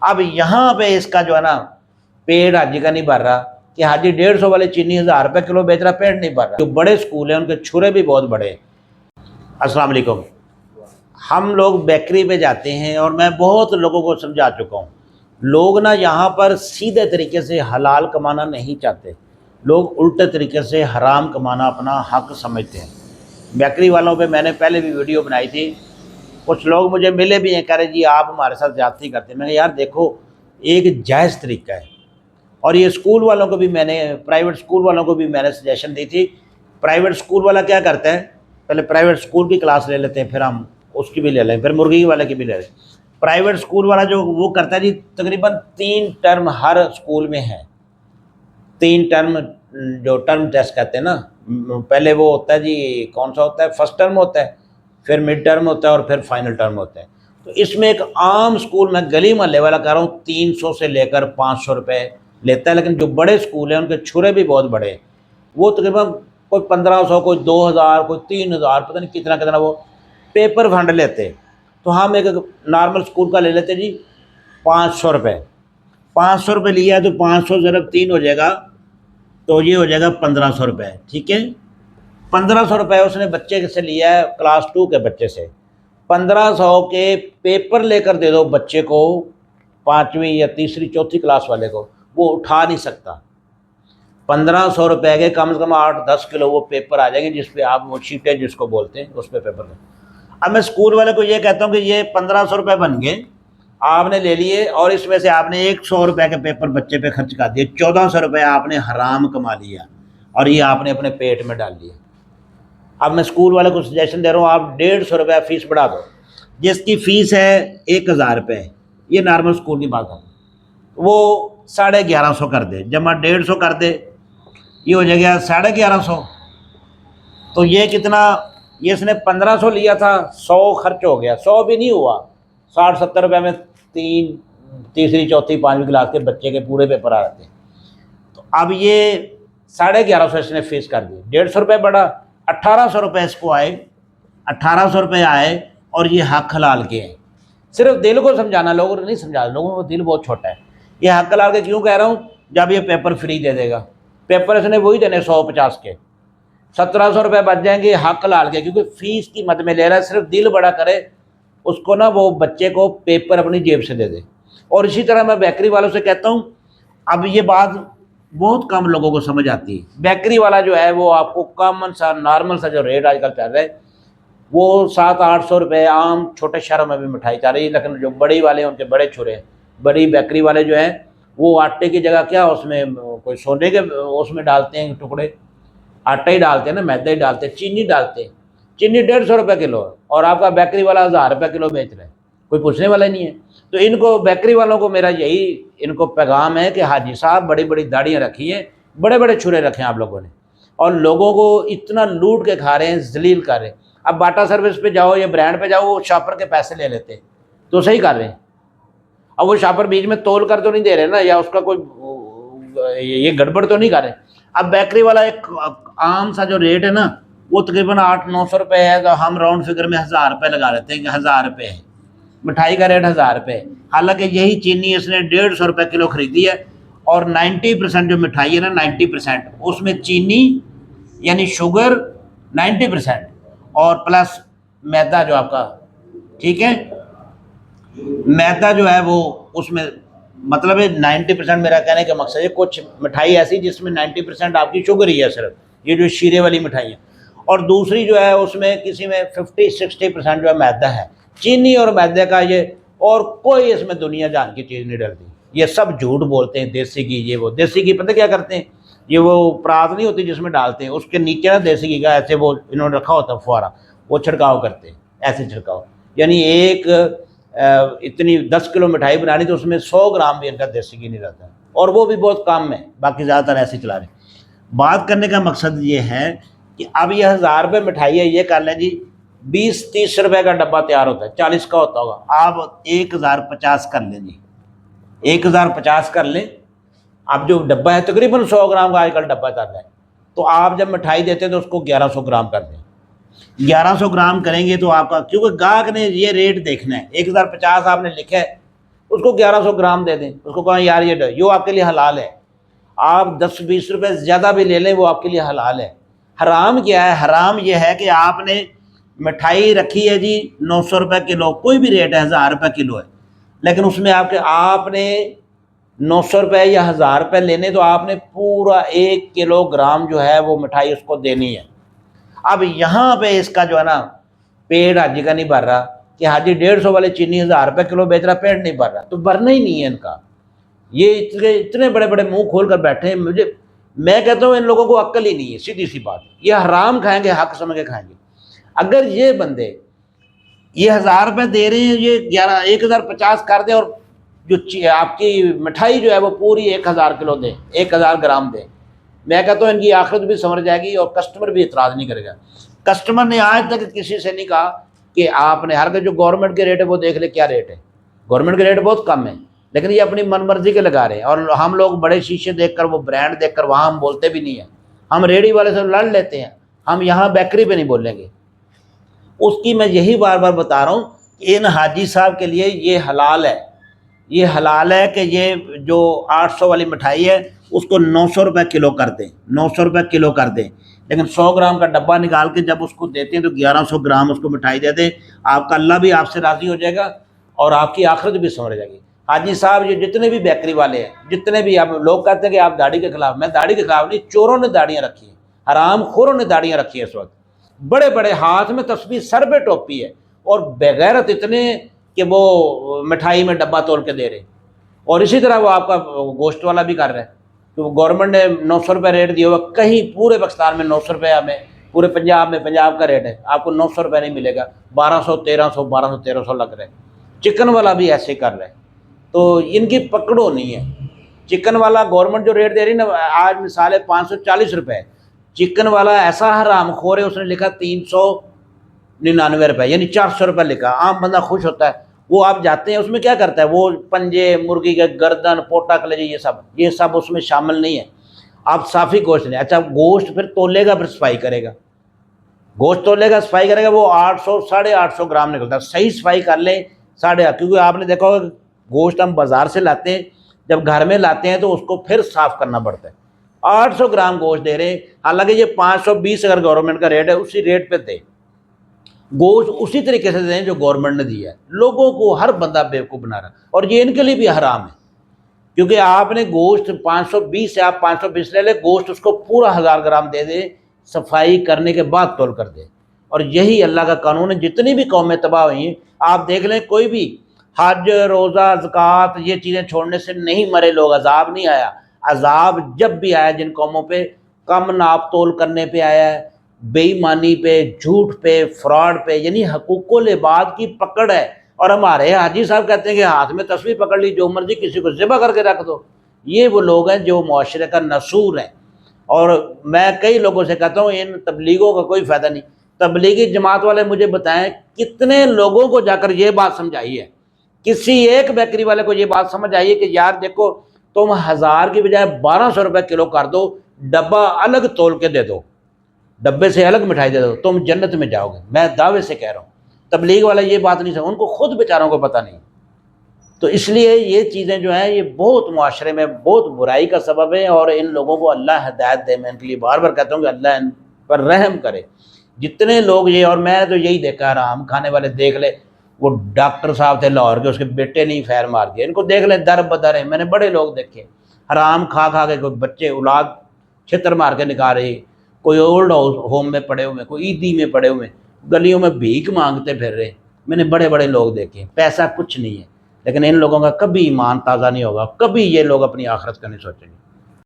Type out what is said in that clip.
اب یہاں پہ اس کا جو ہے نا پیٹ حاجی کا نہیں بھر رہا کہ حاجی 150 والی چینی 1000 روپے کلو بیچ رہا، پیٹ نہیں بھر رہا۔ جو بڑے اسکول ہیں ان کے چھرے بھی بہت بڑے ہیں۔ السلام علیکم۔ ہم لوگ بیکری پہ جاتے ہیں اور میں بہت لوگوں کو سمجھا چکا ہوں، لوگ نا یہاں پر سیدھے طریقے سے حلال کمانا نہیں چاہتے، لوگ الٹے طریقے سے حرام کمانا اپنا حق سمجھتے ہیں۔ بیکری والوں پہ میں نے پہلے بھی ویڈیو بنائی تھی، کچھ لوگ مجھے ملے بھی ہیں، کہہ رہے جی آپ ہمارے ساتھ زیادتی کرتے ہیں۔ میں نے یار دیکھو ایک جائز طریقہ ہے، اور یہ اسکول والوں کو بھی میں نے، پرائیویٹ اسکول والوں کو بھی میں نے سجیشن دی تھی۔ پرائیویٹ اسکول والا کیا کرتا ہے، پہلے پرائیویٹ اسکول کی کلاس لے لیتے ہیں، پھر ہم اس کی بھی لے لیں، پھر مرغی والے کی بھی لے لیں۔ پرائیویٹ اسکول والا جو وہ کرتا ہے جی تقریباً 3 ٹرم ہر اسکول میں ہے، 3 ٹرم جو ٹرم ٹیسٹ کہتے ہیں نا، پہلے وہ ہوتا ہے جی کون سا ہوتا ہے، فرسٹ ٹرم ہوتا ہے، پھر مڈ ٹرم ہوتا ہے، اور پھر فائنل ٹرم ہوتا ہے۔ تو اس میں ایک عام اسکول میں گلی محلے والا کہہ رہا ہوں 300 سے لے کر 500 روپے لیتا ہے، لیکن جو بڑے اسکول ہیں ان کے چھرے بھی بہت بڑے ہیں، وہ تقریباً کوئی 1500، کوئی 2000، کوئی 3000، پتہ نہیں کتنا کتنا وہ پیپر فنڈ لیتے۔ تو ہم ایک نارمل اسکول کا لے لیتے جی 500 روپے، 500 روپے لیا ہے تو 500 ضرب 3 ہو جائے گا، تو یہ ہو جائے گا 1500 روپے، ٹھیک ہے۔ 1500 روپے اس نے بچے سے لیا ہے، کلاس 2 کے بچے سے۔ 1500 کے پیپر لے کر دے دو بچے کو، 5ویں یا تیسری چوتھی کلاس والے کو، وہ اٹھا نہیں سکتا۔ 1500 روپے کے کم از کم 8-10 کلو وہ پیپر آ جائیں گے، جس پہ آپ وہ شیٹیں جس کو بولتے ہیں اس پہ پیپر لیں۔ اب میں اسکول والے کو یہ کہتا ہوں کہ یہ 1500 روپے بن گئے، آپ نے لے لیے، اور اس میں سے آپ نے 100 روپے کے پیپر بچے پہ خرچ کر دیے، 1400 روپے آپ نے حرام کما لیا، اور یہ آپ نے اپنے پیٹ میں ڈال لیا۔ اب میں اسکول والے کو سجیشن دے رہا ہوں، آپ 150 روپے فیس بڑھا دو۔ جس کی فیس ہے 1000 روپے، یہ نارمل اسکول کی بات ہے، وہ 1150 کر دے، جمع 150 کر دے، یہ ہو جائے گا 1150۔ تو یہ کتنا، یہ اس نے 1500 لیا تھا، 100 خرچ ہو گیا، 100 بھی نہیں ہوا، 60-70 روپے میں تیسری چوتھی 5ویں کلاس کے بچے کے پورے پیپر آ جاتے ہیں۔ تو اب یہ 1150 اس نے فیس کر دی، 150 روپے بڑھا، 1800 روپے اس کو آئے، 1800 روپے آئے، اور یہ حق حلال کے ہیں۔ صرف دل کو سمجھانا، لوگوں نے نہیں سمجھا، لوگوں کا دل بہت چھوٹا ہے۔ یہ حق حلال کے کیوں کہہ رہا ہوں، جب یہ پیپر فری دے دے گا، پیپر اس نے وہی دینے 150 کے، 1700 روپے بچ جائیں گے حق حلال کے، کیونکہ فیس کی مد میں لے رہا ہے، صرف دل بڑا کرے اس کو نا، وہ بچے کو پیپر اپنی جیب سے دے دے۔ اور اسی طرح میں بیکری والوں سے کہتا ہوں، اب یہ بات بہت کم لوگوں کو سمجھ آتی ہے۔ بیکری والا جو ہے وہ آپ کو کامن سا نارمل سا جو ریٹ آج کل چل رہا ہے، وہ 700-800 روپے عام چھوٹے شہروں میں بھی مٹھائی چل رہی ہے، لیکن جو بڑی والے ہیں ان کے بڑے چھرے ہیں۔ بڑی بیکری والے جو ہیں وہ آٹے کی جگہ کیا اس میں کوئی سونے کے اس میں ڈالتے ہیں ٹکڑے، آٹا ہی ڈالتے ہیں نا، میدا ہی ڈالتے ہیں، چینی ڈالتے ہیں، چینی 150 روپے کلو ہے، اور آپ کا بیکری والا 1000 روپے کلو بیچ رہا ہے، کوئی پوچھنے والا نہیں ہے۔ تو ان کو بیکری والوں کو میرا یہی ان کو پیغام ہے کہ حاجی صاحب بڑی بڑی داڑیاں رکھی ہیں، بڑے بڑے چھرے رکھے ہیں آپ لوگوں نے، اور لوگوں کو اتنا لوٹ کے کھا رہے ہیں، ذلیل کر رہے ہیں۔ اب باٹا سروس پہ جاؤ یا برانڈ پہ جاؤ، وہ شاپر کے پیسے لے لیتے ہیں، تو صحیح کر رہے ہیں۔ اب وہ شاپر بیچ میں تول کر تو نہیں دے رہے نا، یا اس کا کوئی یہ گڑبڑ تو نہیں کر رہے۔ اب بیکری والا ایک عام سا جو ریٹ ہے نا، وہ تقریباً 800-900 روپے ہے، تو ہم راؤنڈ فگر میں 1000 روپے لگا لیتے ہیں کہ 1000 روپے ہے، مٹھائی کا ریٹ 1000 روپے ہے۔ حالانکہ یہی چینی اس نے 150 روپے کلو خریدی ہے، اور 90% جو مٹھائی ہے نا، 90% اس میں چینی یعنی شوگر 90%، اور پلس میدا جو آپ کا، ٹھیک ہے، میدا جو ہے وہ اس میں مطلب ہے 90%، میرا کہنے کا مقصد ہے کچھ مٹھائی ایسی جس میں 90% آپ کی شوگر ہی ہے صرف، یہ جو شیرے والی مٹھائی ہے، اور دوسری جو ہے اس میں کسی میں 50-60% جو ہے میدا ہے۔ چینی اور میدے کا یہ، اور کوئی اس میں دنیا جان کی چیز نہیں ڈلتی، یہ سب جھوٹ بولتے ہیں۔ دیسی گھی، یہ وہ دیسی گھی پتہ کیا کرتے ہیں، یہ وہ پرات نہیں ہوتی جس میں ڈالتے ہیں، اس کے نیچے نا دیسی گھی کا ایسے وہ انہوں نے رکھا ہوتا ہے فوارہ، وہ چھڑکاؤ کرتے ہیں، ایسے چھڑکاؤ، یعنی ایک اتنی 10 کلو مٹھائی بنانی تو اس میں 100 گرام بھی ان کا دیسی گھی نہیں رہتا ہے، اور وہ بھی بہت کم ہے، باقی زیادہ تر ایسے چلا رہے ہیں۔ بات کرنے کا مقصد یہ ہے کہ اب یہ 1000 روپے مٹھائی ہے، یہ کر لیں جی 20-30 روپے کا ڈبہ تیار ہوتا ہے، 40 کا ہوتا ہوگا، آپ 1050 کر لیں جی، 1050 کر لیں۔ اب جو ڈبہ ہے تقریباً 100 گرام کا آج کل ڈبہ چل رہا ہے، تو آپ جب مٹھائی دیتے ہیں تو اس کو 1100 گرام کر دیں۔ 1100 گرام کریں گے تو آپ کا، کیونکہ گاہک نے یہ ریٹ دیکھنا ہے، 1050 آپ نے لکھا ہے، اس کو 1100 گرام دے دیں، اس کو کہیں یار یہ آپ کے لیے حلال ہے، آپ 10-20 روپے زیادہ بھی لے لیں وہ آپ کے لیے حلال ہے۔ حرام کیا ہے؟ حرام یہ ہے کہ آپ نے مٹھائی رکھی ہے جی 900 روپے کلو، کوئی بھی ریٹ ہے، 1000 روپے کلو ہے، لیکن اس میں آپ نے 900 روپے یا 1000 روپے لینے، تو آپ نے پورا 1 کلو گرام جو ہے وہ مٹھائی اس کو دینی ہے۔ اب یہاں پہ اس کا جو ہے نا پیٹ حاجی کا نہیں بھر رہا کہ حاجی 150 والے چینی 1000 روپے کلو بیچ رہا، پیٹ نہیں بھر رہا، تو بھرنا ہی نہیں ہے ان کا۔ یہ اتنے بڑے بڑے منہ کھول کر بیٹھے ہیں، میں کہتا ہوں ان لوگوں کو عقل ہی نہیں ہے، سیدھی سی بات، یہ حرام کھائیں گے، حق سمجھ کے کھائیں گے۔ اگر یہ بندے یہ 1000 روپے دے رہے ہیں، یہ 1050 کر دیں، اور جو آپ کی مٹھائی جو ہے وہ پوری 1000 کلو دیں، 1000 گرام دیں، میں کہتا ہوں ان کی آخرت بھی سمجھ جائے گی اور کسٹمر بھی اعتراض نہیں کرے گا۔ کسٹمر نے آج تک کسی سے نہیں کہا کہ آپ نے ہر جو گورنمنٹ کے ریٹ ہے وہ دیکھ لے کیا ریٹ ہے، گورنمنٹ کے ریٹ بہت کم ہے، لیکن یہ اپنی من مرضی کے لگا رہے ہیں، اور ہم لوگ بڑے شیشے دیکھ کر، وہ برانڈ دیکھ کر وہاں ہم بولتے بھی نہیں ہیں، ہم ریڑھی والے سے لڑ لیتے ہیں، ہم یہاں بیکری پہ نہیں بولیں گے۔ اس کی میں یہی بار بار بتا رہا ہوں کہ ان حاجی صاحب کے لیے یہ حلال ہے، یہ حلال ہے کہ یہ جو 800 والی مٹھائی ہے اس کو 900 روپے کلو کر دیں، 900 روپے کلو کر دیں، لیکن 100 گرام کا ڈبہ نکال کے جب اس کو دیتے ہیں تو 1100 گرام اس کو مٹھائی دے دیں، آپ کا اللہ بھی آپ سے راضی ہو جائے گا اور آپ کی آخرت بھی سمجھ جائے گی۔ حاجی صاحب یہ جتنے بھی بیکری والے ہیں، جتنے بھی، آپ لوگ کہتے ہیں کہ آپ داڑھی کے خلاف، میں داڑھی کے خلاف نہیں، چوروں نے داڑیاں رکھی ہیں، حرام خوروں نے داڑیاں رکھی ہیں اس وقت، بڑے بڑے ہاتھ میں تسبیح، سر پہ ٹوپی ہے، اور بغیرت اتنے کہ وہ مٹھائی میں ڈبہ تول کے دے رہے ہیں۔ اور اسی طرح وہ آپ کا گوشت والا بھی کر رہا ہے، تو گورنمنٹ نے 900 روپے ریٹ دیا ہوا، کہیں پورے پاکستان میں 900 روپے ہمیں، پورے پنجاب میں، پنجاب کا ریٹ ہے، آپ کو 900 روپے نہیں ملے گا، 1200 1300 1300 لگ رہے ہیں۔ چکن والا بھی ایسے کر رہا ہے، تو ان کی پکڑو نہیں ہے۔ چکن والا گورنمنٹ جو ریٹ دے رہی نا، آج مثال ہے 540 روپے، چکن والا ایسا حرام خور ہے، اس نے لکھا 399 روپے، یعنی 400 روپے لکھا، عام بندہ خوش ہوتا ہے، وہ آپ جاتے ہیں اس میں کیا کرتا ہے، وہ پنجے، مرغی کے گردن، پوٹا کلیجے، یہ سب اس میں شامل نہیں ہے، آپ صافی گوشت لیں۔ اچھا گوشت پھر تولے گا، پھر صفائی کرے گا، گوشت تولے گا، صفائی کرے گا، وہ 800 850 گرام نکلتا ہے، صحیح صفائی کر لیں 8.5، کیونکہ آپ نے دیکھا ہوگا گوشت ہم بازار سے لاتے ہیں، جب گھر میں لاتے ہیں تو اس کو پھر صاف کرنا پڑتا ہے۔ 800 گرام گوشت دے رہے ہیں، حالانکہ یہ 520 اگر گورنمنٹ کا ریٹ ہے، اسی ریٹ پہ دے، گوشت اسی طریقے سے دیں جو گورنمنٹ نے دیا ہے۔ لوگوں کو ہر بندہ بیوقوف بنا رہا ہے، اور یہ ان کے لیے بھی حرام ہے، کیونکہ آپ نے گوشت 520 سے آپ 520 لے لیں، گوشت اس کو پورا 1000 گرام دے دیں، صفائی کرنے کے بعد تول کر دیں، اور یہی اللہ کا قانون ہے۔ جتنی بھی قومیں تباہ ہوئی ہیں، آپ دیکھ لیں، کوئی بھی حج، روزہ، زکوٰۃ، یہ چیزیں چھوڑنے سے نہیں مرے لوگ، عذاب نہیں آیا۔ عذاب جب بھی آیا جن قوموں پہ، کم ناپ تول کرنے پہ آیا ہے، بے ایمانی پہ، جھوٹ پہ، فراڈ پہ، یعنی حقوق العباد کی پکڑ ہے۔ اور ہمارے حاجی صاحب کہتے ہیں کہ ہاتھ میں تسبیح پکڑ لی، جو مرضی کسی کو ذبح کر کے رکھ دو۔ یہ وہ لوگ ہیں جو معاشرے کا نسور ہیں، اور میں کئی لوگوں سے کہتا ہوں ان تبلیغوں کا کوئی فائدہ نہیں۔ تبلیغی جماعت والے مجھے بتائیں کتنے لوگوں کو جا کر یہ بات سمجھائی ہے، کسی ایک بیکری والے کو یہ بات سمجھ آئی ہے کہ یار دیکھو، تم 1000 کی بجائے 1200 روپے کلو کر دو، ڈبہ الگ تول کے دے دو، ڈبے سے الگ مٹھائی دے دو، تم جنت میں جاؤ گے، میں دعوے سے کہہ رہا ہوں۔ تبلیغ والا یہ بات نہیں سمجھ، ان کو خود بیچاروں کو پتہ نہیں۔ تو اس لیے یہ چیزیں جو ہیں یہ بہت معاشرے میں بہت برائی کا سبب ہے، اور ان لوگوں کو اللہ ہدایت دے۔ میں ان کے لیے بار بار کہتا ہوں کہ اللہ ان پر رحم کرے۔ جتنے لوگ یہ، اور میں تو یہی دیکھا، حرام کھانے والے دیکھ لے، وہ ڈاکٹر صاحب تھے لاہور کے، اس کے بیٹے نے فیر مار دیا، ان کو دیکھ لیں در بدر ہیں۔ میں نے بڑے لوگ دیکھے حرام کھا کھا کے، کوئی بچے اولاد چھتر مار کے نکال رہی، کوئی اولڈ ہوم میں پڑے ہوئے، کوئی عیدی میں پڑے ہوئے، گلیوں میں بھیک مانگتے پھر رہے۔ میں نے بڑے بڑے لوگ دیکھے، پیسہ کچھ نہیں ہے، لیکن ان لوگوں کا کبھی ایمان تازہ نہیں ہوگا، کبھی یہ لوگ اپنی آخرت کا نہیں سوچیں گے۔